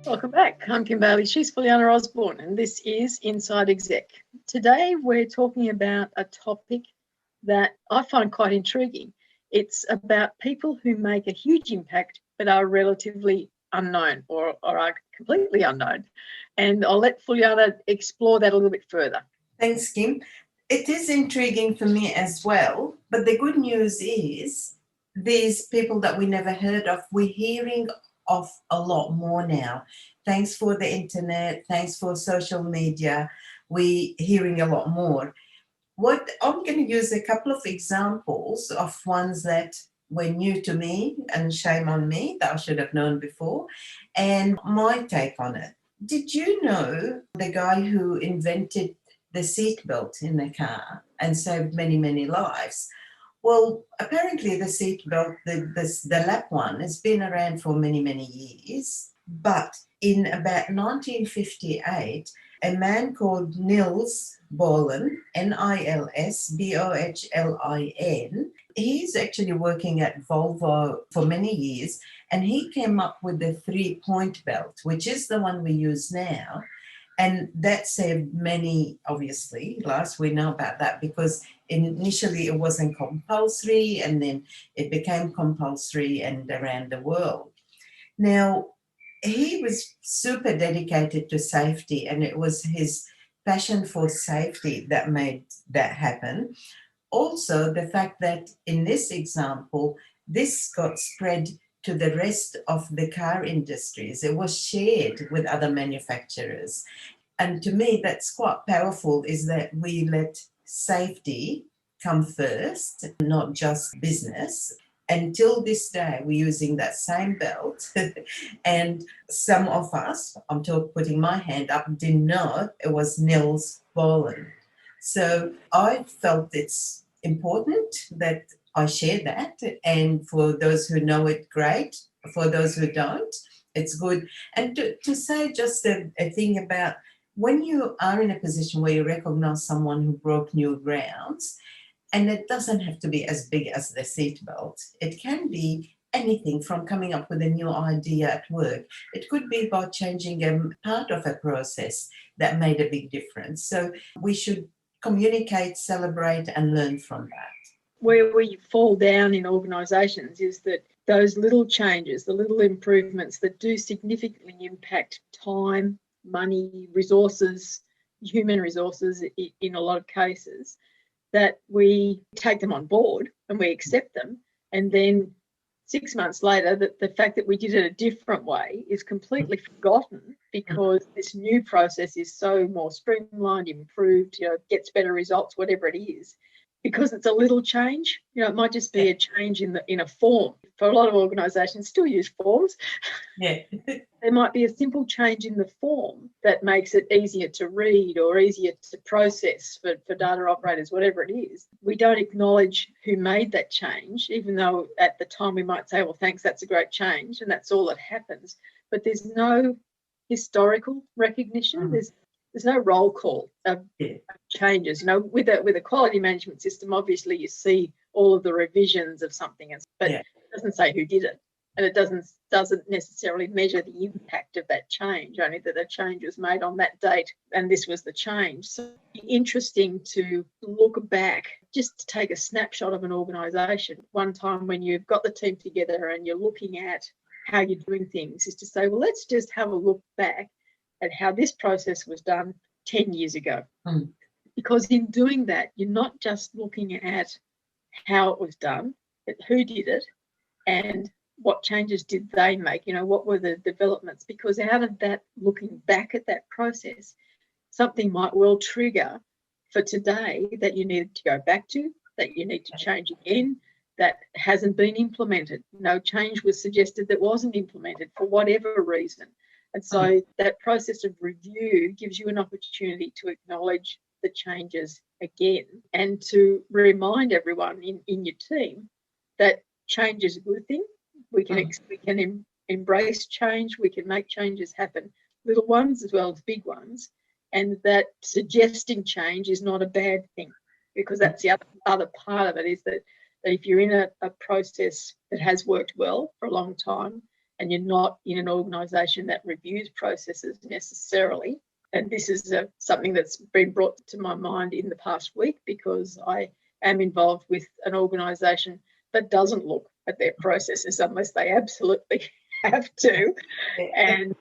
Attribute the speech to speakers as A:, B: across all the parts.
A: Welcome back. I'm Kim Bailey. She's Fulyana Osborne, and this is Inside Exec. Today, we're talking about a topic that I find quite intriguing. It's about people who make a huge impact but are relatively unknown or are completely unknown. And I'll let Fulyana explore that a little bit further.
B: Thanks, Kim. It is intriguing for me as well, but the good news is these people that we never heard of, we're hearing of a lot more now. Thanks for the internet, thanks for social media, we're hearing a lot more. What I'm going to use a couple of examples of ones that were new to me, and shame on me that I should have known before, and my take on it. Did you know the guy who invented the seatbelt in the car and saved many, many lives? Well, apparently the seatbelt, the lap one, has been around for many, many years. But in about 1958, a man called Niels Bohlin, Nilsbohlin, he's actually working at Volvo for many years, and he came up with the 3-point belt, which is the one we use now. And that saved many, obviously, lives. We know about that because initially it wasn't compulsory, and then it became compulsory and around the world. Now, he was super dedicated to safety, and it was his passion for safety that made that happen. Also, the fact that in this example, this got spread to the rest of the car industries. It was shared with other manufacturers. And to me, that's quite powerful, is that we let safety come first, not just business. Until this day, we're using that same belt. And some of us, I'm putting my hand up, didn't know it was Niels Bohlin. So I felt it's important that I share that. And for those who know it, great. For those who don't, it's good. And to say just a thing about when you are in a position where you recognize someone who broke new grounds, and it doesn't have to be as big as the seatbelt. It can be anything from coming up with a new idea at work. It could be about changing a part of a process that made a big difference. So we should communicate, celebrate, and learn from that.
A: Where we fall down in organisations is that those little changes, the little improvements that do significantly impact time, money, resources, human resources in a lot of cases, that we take them on board and we accept them, and then 6 months later the fact that we did it a different way is completely forgotten because this new process is so more streamlined, improved, gets better results, whatever it is. Because it's a little change, it might just be a change in a form. For a lot of organisations, still use forms.
B: Yeah.
A: There might be a simple change in the form that makes it easier to read or easier to process for data operators, whatever it is. We don't acknowledge who made that change, even though at the time we might say, well, thanks, that's a great change, and that's all that happens. But there's no historical recognition. Mm-hmm. There's no roll call of changes. With a quality management system, obviously you see all of the revisions of something, but it doesn't say who did it, and it doesn't necessarily measure the impact of that change, only that the change was made on that date and this was the change. So it's interesting to look back, just to take a snapshot of an organisation. One time when you've got the team together and you're looking at how you're doing things, is to say, well, let's just have a look back at how this process was done 10 years ago. Mm. Because in doing that, you're not just looking at how it was done, but who did it and what changes did they make, what were the developments? Because out of that, looking back at that process, something might well trigger for today that you need to go back to, that you need to change again, that hasn't been implemented. No change was suggested that wasn't implemented for whatever reason. And so that process of review gives you an opportunity to acknowledge the changes again and to remind everyone in your team that change is a good thing. We can embrace change. We can make changes happen, little ones as well as big ones, and that suggesting change is not a bad thing, because that's the other part of it, is that if you're in a process that has worked well for a long time, and you're not in an organisation that reviews processes necessarily. And this is something that's been brought to my mind in the past week, because I am involved with an organisation that doesn't look at their processes unless they absolutely have to. And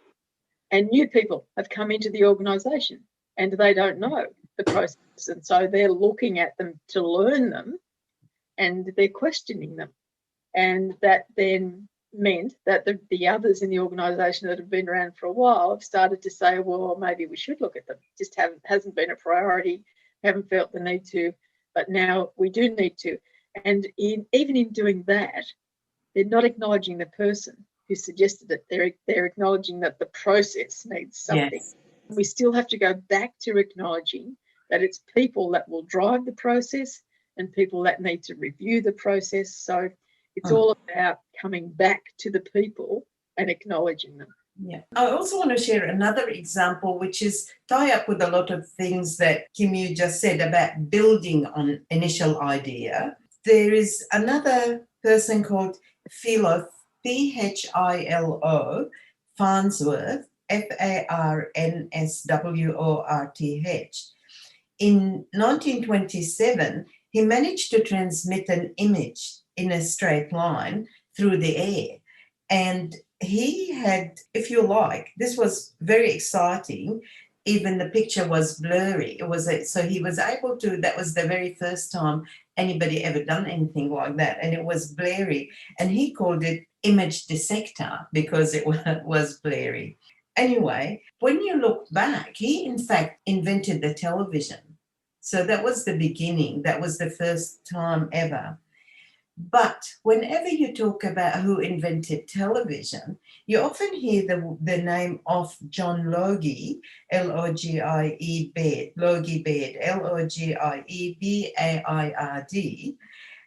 A: new people have come into the organisation and they don't know the processes. And so they're looking at them to learn them, and they're questioning them. And that then meant that the others in the organisation that have been around for a while have started to say, well, maybe we should look at them. Just hasn't been a priority, haven't felt the need to, but now we do need to. And even in doing that, they're not acknowledging the person who suggested it. They're acknowledging that the process needs something.
B: Yes.
A: We still have to go back to acknowledging that it's people that will drive the process and people that need to review the process. So it's all about coming back to the people and acknowledging them.
B: Yeah. I also want to share another example, which is tie up with a lot of things that Kim, you just said about building on initial idea. There is another person called Philo, Philo, Farnsworth, Farnsworth. In 1927, he managed to transmit an image in a straight line through the air. And he had, if you like, this was very exciting. Even the picture was blurry. So he was able to, that was the very first time anybody ever done anything like that. And it was blurry. And he called it image dissector because it was blurry. Anyway, when you look back, he in fact invented the television. So that was the beginning. That was the first time ever. But whenever you talk about who invented television, you often hear the name of John Logie, Logie Baird, Logie Baird, Logiebeard.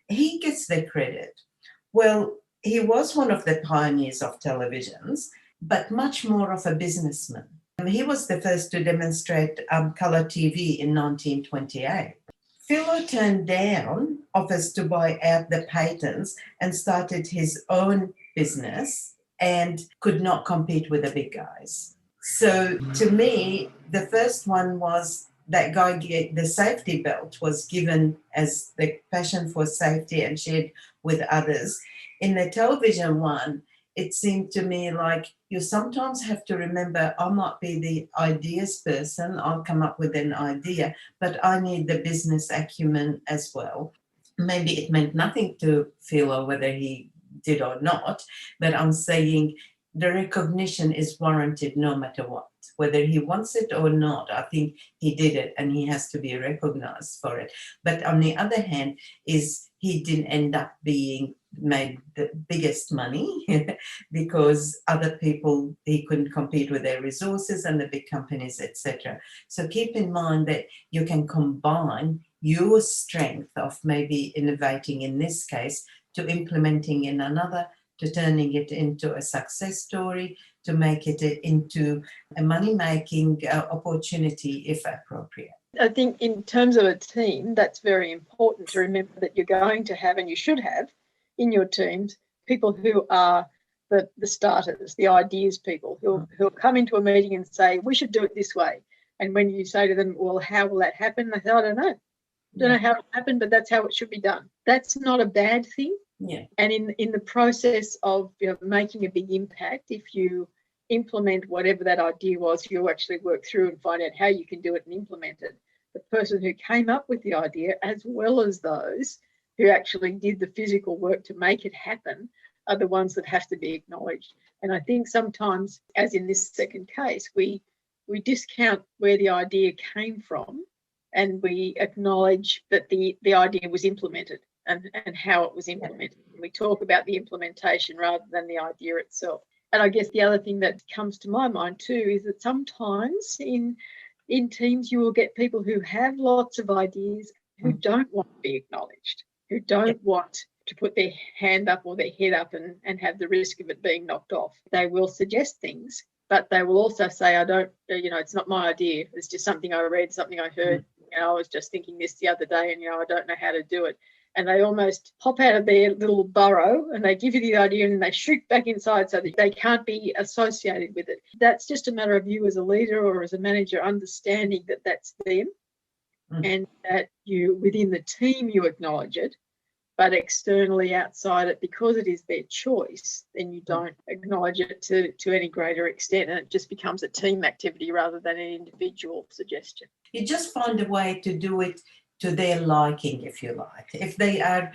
B: He gets the credit. Well, he was one of the pioneers of televisions, but much more of a businessman. He was the first to demonstrate colour TV in 1928. Philo turned down offers to buy out the patents and started his own business and could not compete with the big guys. So to me, the first one was that guy, the safety belt was given as the passion for safety and shared with others. In the television one, it seemed to me like you sometimes have to remember, I might be the ideas person, I'll come up with an idea, but I need the business acumen as well. Maybe it meant nothing to Philo whether he did or not, but I'm saying the recognition is warranted no matter what. Whether he wants it or not, I think he did it and he has to be recognized for it. But on the other hand, he didn't end up being made the biggest money because other people, he couldn't compete with their resources and the big companies, etc. So keep in mind that you can combine your strength of maybe innovating in this case to implementing in another, to turning it into a success story, to make it into a money-making opportunity if appropriate.
A: I think in terms of a team, that's very important to remember that you're going to have, and you should have in your teams, people who are the starters, the ideas people, who'll come into a meeting and say, we should do it this way. And when you say to them, well, how will that happen? They say, I don't know. Don't know how it happened, but that's how it should be done. That's not a bad thing.
B: Yeah.
A: And in the process of making a big impact, if you implement whatever that idea was, you actually work through and find out how you can do it and implement it. The person who came up with the idea, as well as those who actually did the physical work to make it happen, are the ones that have to be acknowledged. And I think sometimes, as in this second case, we discount where the idea came from and we acknowledge that the idea was implemented and how it was implemented. We talk about the implementation rather than the idea itself. And I guess the other thing that comes to my mind too is that sometimes in teams you will get people who have lots of ideas who don't want to be acknowledged, who don't want to put their hand up or their head up and have the risk of it being knocked off. They will suggest things, but they will also say, I don't, it's not my idea. It's just something I read, something I heard. I was just thinking this the other day and, I don't know how to do it. and they almost hop out of their little burrow and they give you the idea and they shoot back inside so that they can't be associated with it. That's just a matter of you as a leader or as a manager understanding that that's them, and that you, within the team, you acknowledge it, but externally outside it, because it is their choice, then you don't acknowledge it to any greater extent, and it just becomes a team activity rather than an individual suggestion.
B: You just find a way to do it to their liking, if you like. If they are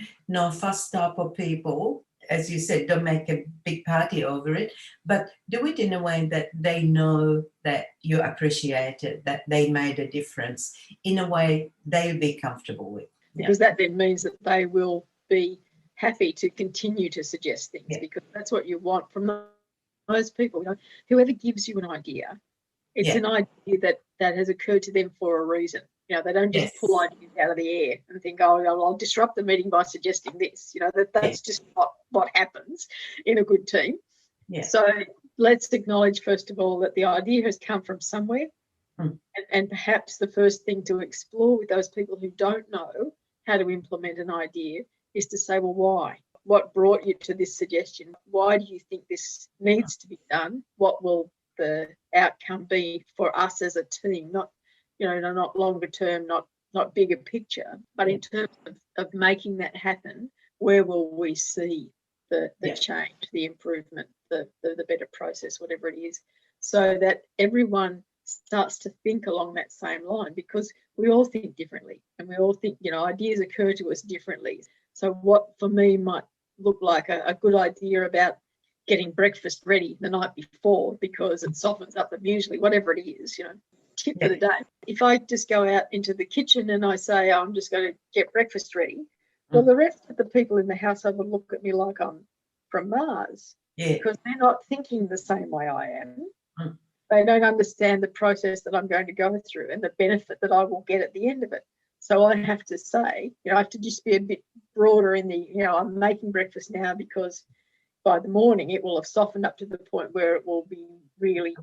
B: fussed type of people, as you said, don't make a big party over it, but do it in a way that they know that you appreciate it, that they made a difference, in a way they'll be comfortable with.
A: Because that then means that they will be happy to continue to suggest things, because that's what you want from those people. Whoever gives you an idea, it's an idea that has occurred to them for a reason. They don't just pull ideas out of the air and think, oh, I'll disrupt the meeting by suggesting this. That's just what happens in a good team. So let's acknowledge, first of all, that the idea has come from somewhere. And perhaps the first thing to explore with those people who don't know how to implement an idea is to say, well, why? What brought you to this suggestion? Why do you think this needs to be done? What will the outcome be for us as a team? Not longer term, not bigger picture, but in terms of making that happen, where will we see the change, the improvement, the better process, whatever it is, so that everyone starts to think along that same line, because we all think differently and we all think, ideas occur to us differently. So what for me might look like a good idea about getting breakfast ready the night before because it softens up the muesli, whatever it is, tip for the day. If I just go out into the kitchen and I say, I'm just going to get breakfast ready, well, the rest of the people in the household will look at me like I'm from Mars, because they're not thinking the same way I am. They don't understand the process that I'm going to go through and the benefit that I will get at the end of it. So I have to say, I have to just be a bit broader in the, I'm making breakfast now because by the morning it will have softened up to the point where it will be really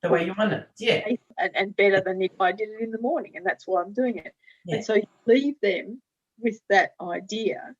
B: the way you want it,
A: and better than if I did it in the morning, and that's why I'm doing it. And so you leave them with that idea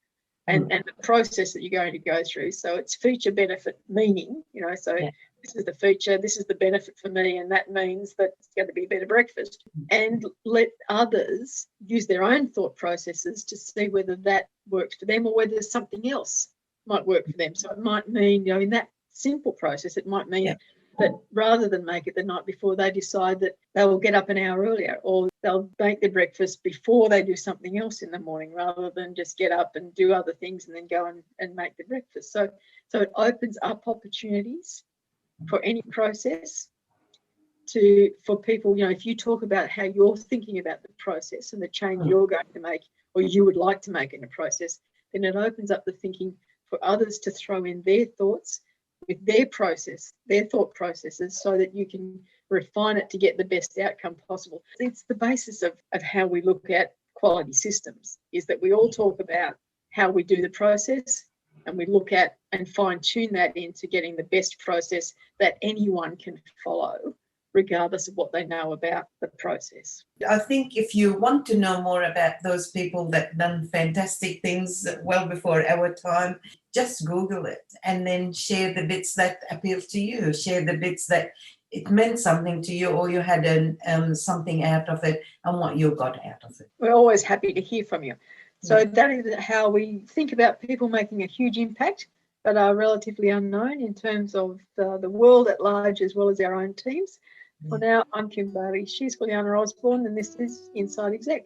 A: and the process that you're going to go through. So it's feature, benefit, meaning, this is the feature, this is the benefit for me, and that means that it's going to be a better breakfast. And let others use their own thought processes to see whether that works for them or whether something else might work for them. So it might mean, in that simple process, it might mean that rather than make it the night before, they decide that they will get up an hour earlier, or they'll make their breakfast before they do something else in the morning, rather than just get up and do other things and then go and make the breakfast. So it opens up opportunities for any process for people. If you talk about how you're thinking about the process and the change you're going to make or you would like to make in a process, then it opens up the thinking for others to throw in their thoughts with their thought processes, so that you can refine it to get the best outcome possible. It's the basis of how we look at quality systems, is that we all talk about how we do the process, and we look at and fine-tune that into getting the best process that anyone can follow, regardless of what they know about the process.
B: I think if you want to know more about those people that done fantastic things well before our time, just Google it and then share the bits that appeal to you, share the bits that it meant something to you, or you had something out of it and what you got out of it.
A: We're always happy to hear from you. So that is how we think about people making a huge impact but are relatively unknown in terms of the world at large, as well as our own teams. For now, I'm Kim Bailey. She's Fulyana Osborne, and this is Inside Exec.